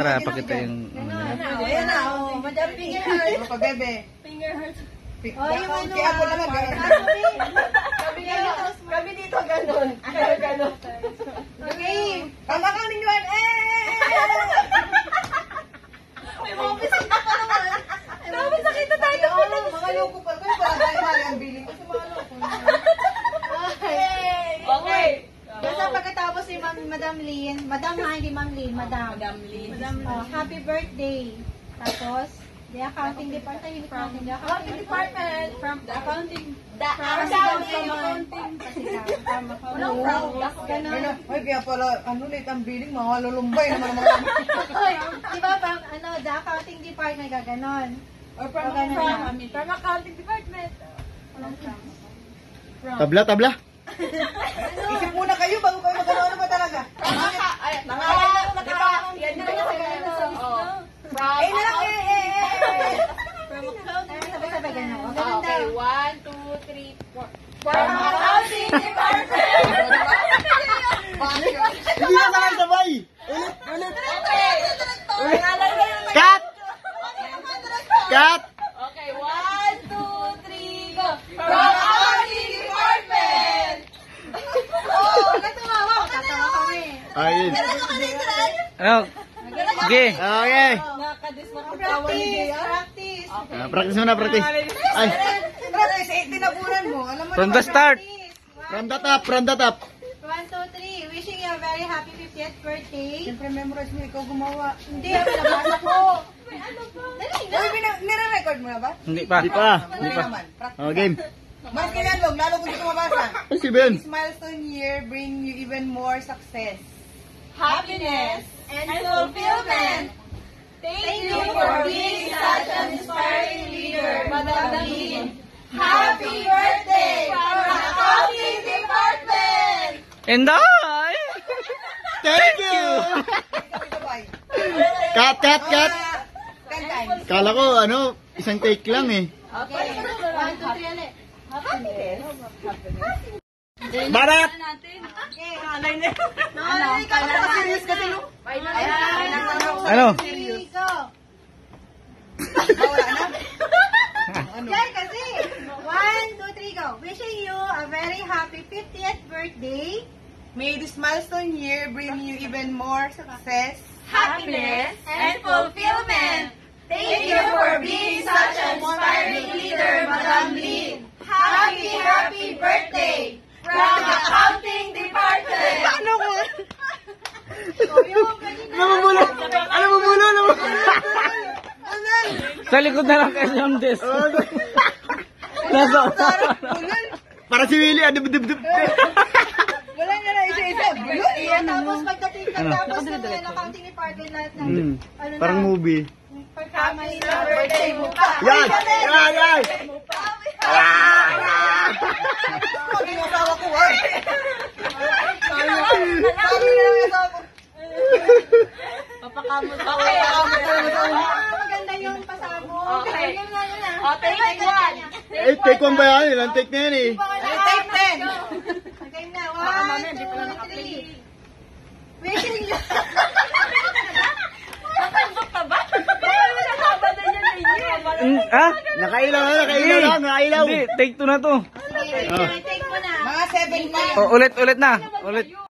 para pakita yung... Ayan na, oh. Madam finger heart. Ano pa, bebe? Finger heart. Oh, yung ano. Kaya ako naman, gano'n. Kami dito, gano'n. Gano'n. Okay. Tama ka ninyo, May mga bisita pa naman. May sakit na tayo. Mga loko pa. Kaya pala tayo mali ang billing ko sa mga loko. Okay. Basta pagkatapos si Madam Lynn, Madam ha, hindi Ma'am Lynn, Madam. Happy birthday. Tapos, the accounting department, from the accounting department, from the accounting, Ganun. Ay, kaya pala, ano ulit ang billing, mga lulumbay naman mga. Di ba pang, the accounting department, gaganon. Or from accounting department. Tabla. Isip muna kayo bago kayo magano ba talaga? Nangalan lang nakaka. Yan na lang Eh, nalang From accounting. Sabay-sabay ganon. Okay, 1, 2, 3, 4. From accounting department. Hindi na sabay! Ulit! Cut! Cut! Okay, 1, 2, 3, go! From accounting department. Natumawa kami. Ayun. Ano? Sige. Okay. Practice. Practice muna, practice. Ay. Practice, tinabunan mo. Alam mo From the start. From the top. 1, 2, 3. Wishing you a very happy 50th birthday. Siyempre, memorize mo, ikaw gumawa. Hindi, nabasa ko. Dali na. Uy, nire-record mo na ba? Hindi pa. Hindi naman. Oh, game. Mas kinalog, lalo kung dito mabasa. Ay, si Ben. This milestone year bring you even more success. Happiness and fulfillment. Thank you for being such an inspiring leader, Madam Lynn. Happy birthday from the accounting department. And I. Thank you. Sabay. Cut. 10 times. Kala ko, isang take lang eh. Okay. 1, 2, 3 ulit. Barat! Okay. Serious kasi no? Ano? Here we go. Wala na? Yan kasi. 1, 2, 3, go. Wishing you a very happy 50th birthday. May this milestone year bring you even more success. Happiness and fulfillment. Thank you for being such an inspiring leader, Madam Lynn. Happy birthday from the accounting department. Namumulo! Sa likod na lang kayo ng desk. Nasa. Para si Willie, dib. Wala nga na isa-isa. Tapos pagkatapos ng accounting department lahat ng Parang movie. pagkamali Sa birthday mo pa. Yan! Sabi ng asawa ko, ay! Sabi na lang yung asawa ko. Papakamot pa. maganda yung pasabog. Okay. Yun na. O, take 1. Eh, take 1 ba yan? Ilang take na yan eh. Take 10. Okay na. 1, 2, 3. Wishing you. Nakasok ka ba? Nakasaba na niya na yun. Ha? Nakailaw. Hindi, take 2 na to. Take mo na. Mga 7 pa. Ulit na. Ulit.